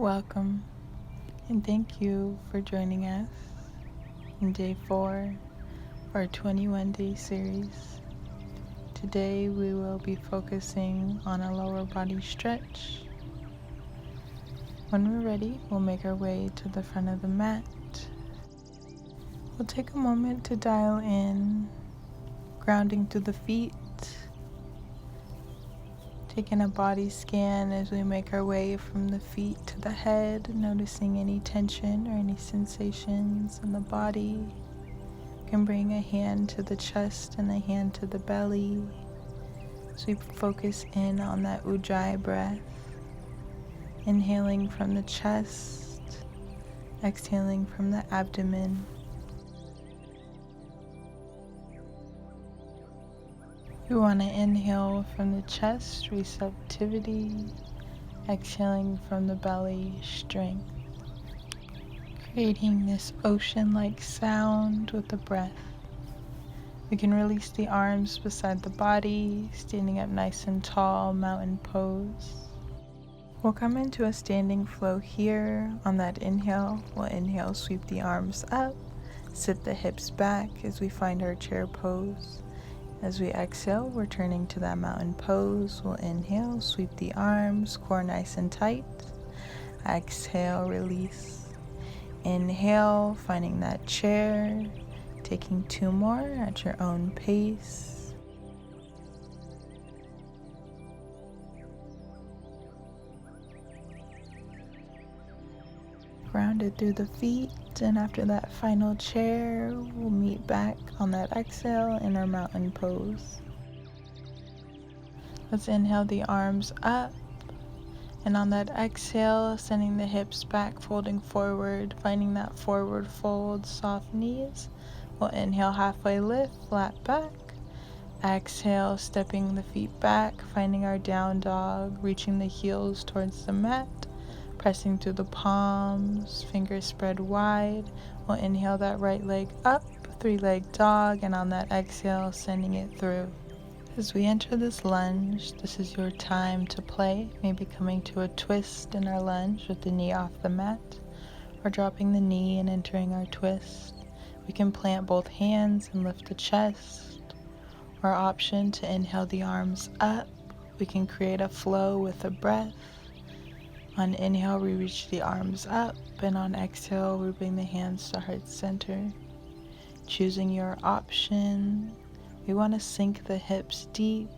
Welcome, and thank you for joining us in day 4 of our 21-day series. Today we will be focusing on a lower body stretch. When we're ready, we'll make our way to the front of the mat. We'll take a moment to dial in, grounding through the feet, taking a body scan as we make our way from the feet to the head, noticing any tension or any sensations in the body. You can bring a hand to the chest and a hand to the belly as we focus in on that Ujjayi breath, inhaling from the chest, exhaling from the abdomen. We want to inhale from the chest, receptivity, exhaling from the belly, strength, creating this ocean-like sound with the breath. We can release the arms beside the body, standing up nice and tall, mountain pose. We'll come into a standing flow here. On that inhale, we'll inhale, sweep the arms up, sit the hips back as we find our chair pose. As we exhale, returning to that mountain pose, we'll inhale, sweep the arms, core nice and tight. Exhale, release. Inhale, finding that chair, taking 2 more at your own pace. Grounded through the feet, and after that final chair, we'll meet back on that exhale in our mountain pose. Let's inhale the arms up, and on that exhale, sending the hips back, folding forward, finding that forward fold, soft knees. We'll inhale, halfway lift, flat back. Exhale, stepping the feet back, finding our down dog, reaching the heels towards the mat. Pressing through the palms, fingers spread wide. We'll inhale that right leg up, 3-leg dog, and on that exhale, sending it through. As we enter this lunge, this is your time to play, maybe coming to a twist in our lunge with the knee off the mat, or dropping the knee and entering our twist. We can plant both hands and lift the chest. Our option to inhale the arms up. We can create a flow with the breath. On inhale, we reach the arms up, and on exhale, we bring the hands to heart center. Choosing your option, we want to sink the hips deep.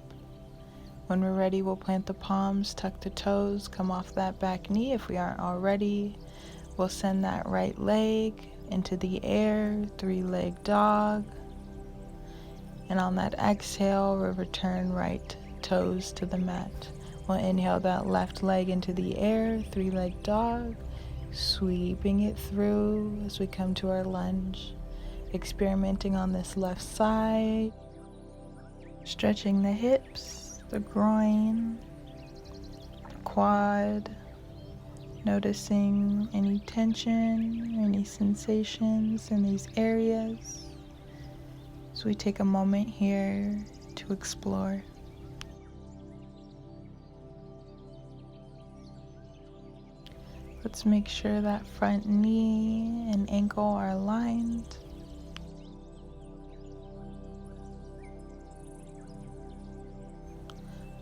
When we're ready, we'll plant the palms, tuck the toes, come off that back knee if we aren't already. We'll send that right leg into the air, 3-leg dog. And on that exhale, we'll return right toes to the mat. We'll inhale that left leg into the air, 3-leg dog, sweeping it through as we come to our lunge. Experimenting on this left side, stretching the hips, the groin, the quad, noticing any tension, any sensations in these areas. So we take a moment here to explore. Let's make sure that front knee and ankle are aligned.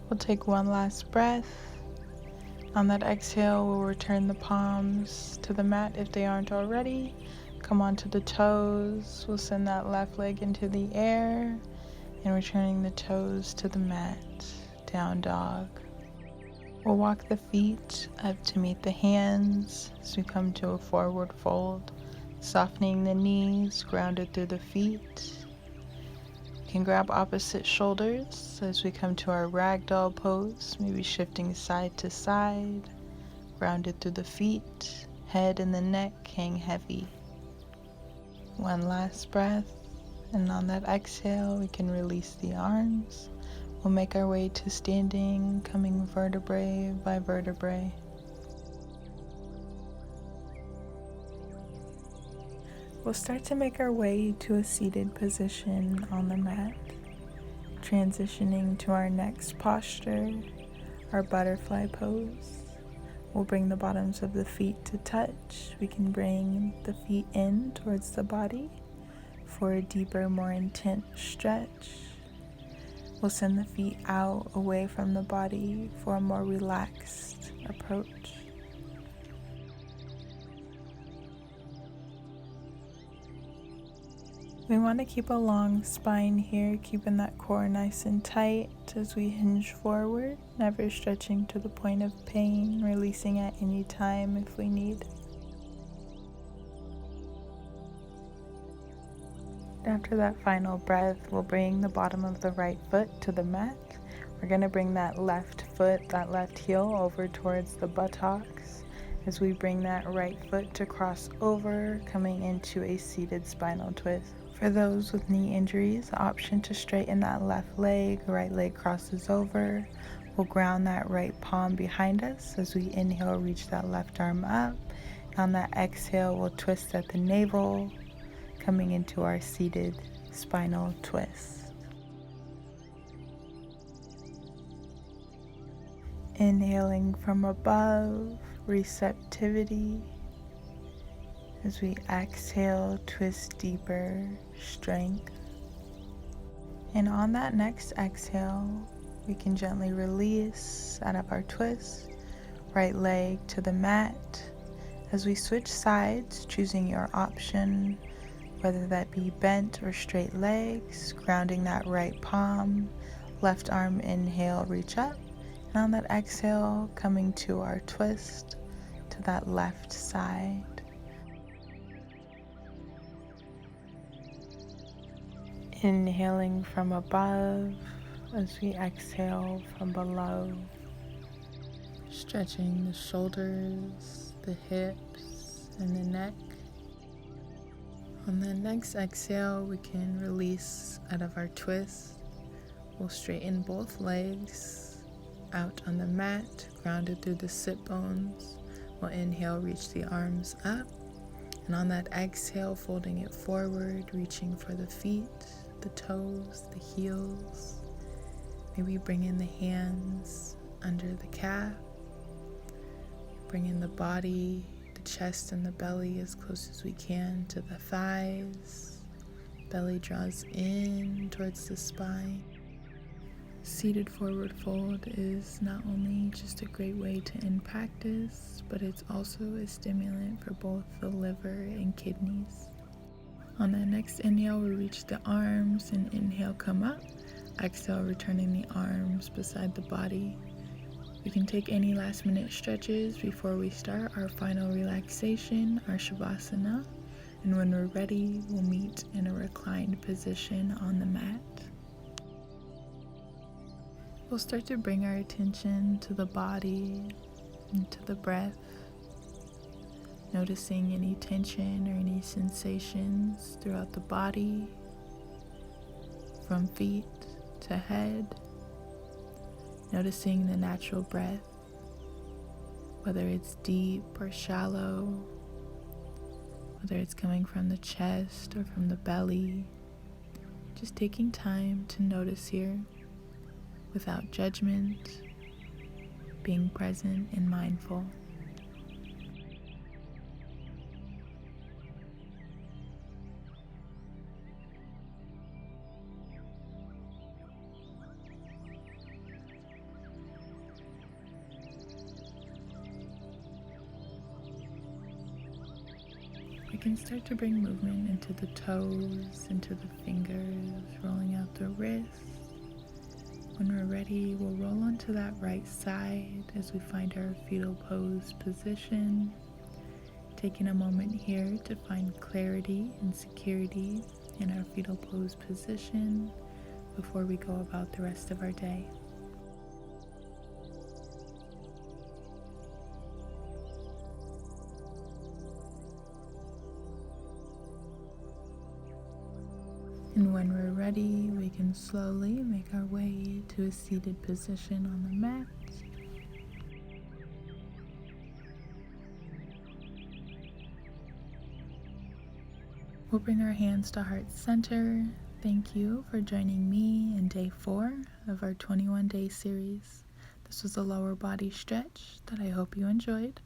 We'll take one last breath. On that exhale, we'll return the palms to the mat if they aren't already. Come onto the toes. We'll send that left leg into the air and returning the toes to the mat. Down dog. We'll walk the feet up to meet the hands as we come to a forward fold, softening the knees, grounded through the feet. You can grab opposite shoulders as we come to our ragdoll pose, maybe shifting side to side, grounded through the feet, head and the neck hang heavy. One last breath, and on that exhale, we can release the arms. We'll make our way to standing, coming vertebrae by vertebrae. We'll start to make our way to a seated position on the mat, transitioning to our next posture, our butterfly pose. We'll bring the bottoms of the feet to touch. We can bring the feet in towards the body for a deeper, more intense stretch. We'll send the feet out away from the body for a more relaxed approach. We want to keep a long spine here, keeping that core nice and tight as we hinge forward, never stretching to the point of pain, releasing at any time if we need. After that final breath, we'll bring the bottom of the right foot to the mat. We're going to bring that left foot, that left heel over towards the buttocks as we bring that right foot to cross over, coming into a seated spinal twist. For those with knee injuries, the option to straighten that left leg, right leg crosses over. We'll ground that right palm behind us as we inhale, reach that left arm up. On that exhale, we'll twist at the navel, coming into our seated spinal twist. Inhaling from above, receptivity. As we exhale, twist deeper, strength. And on that next exhale, we can gently release out of our twist, right leg to the mat. As we switch sides, choosing your option, whether that be bent or straight legs, grounding that right palm, left arm inhale, reach up. And on that exhale, coming to our twist to that left side. Inhaling from above as we exhale from below. Stretching the shoulders, the hips, and the neck. On the next exhale, we can release out of our twist. We'll straighten both legs out on the mat, grounded through the sit bones. We'll inhale, reach the arms up. And on that exhale, folding it forward, reaching for the feet, the toes, the heels. Maybe bring in the hands under the calf. Bring in the body, the chest and the belly as close as we can to the thighs. Belly draws in towards the spine. Seated forward fold is not only just a great way to end practice, but it's also a stimulant for both the liver and kidneys. On that next inhale, we reach the arms and inhale, come up. Exhale, returning the arms beside the body. We can take any last minute stretches before we start our final relaxation, our Savasana. And when we're ready, we'll meet in a reclined position on the mat. We'll start to bring our attention to the body and to the breath, noticing any tension or any sensations throughout the body, from feet to head, noticing the natural breath, whether it's deep or shallow, whether it's coming from the chest or from the belly, just taking time to notice here without judgment, being present and mindful. We can start to bring movement into the toes, into the fingers, rolling out the wrists. When we're ready, we'll roll onto that right side as we find our fetal pose position, taking a moment here to find clarity and security in our fetal pose position before we go about the rest of our day. And when we're ready, we can slowly make our way to a seated position on the mat. We'll bring our hands to heart center. Thank you for joining me in day 4 of our 21-day series. The This was a lower body stretch that I hope you enjoyed.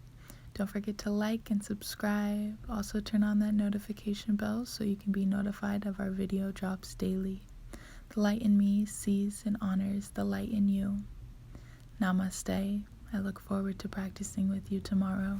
Don't forget to like and subscribe. Also turn on that notification bell so you can be notified of our video drops daily. The light in me sees and honors the light in you. Namaste. I look forward to practicing with you tomorrow.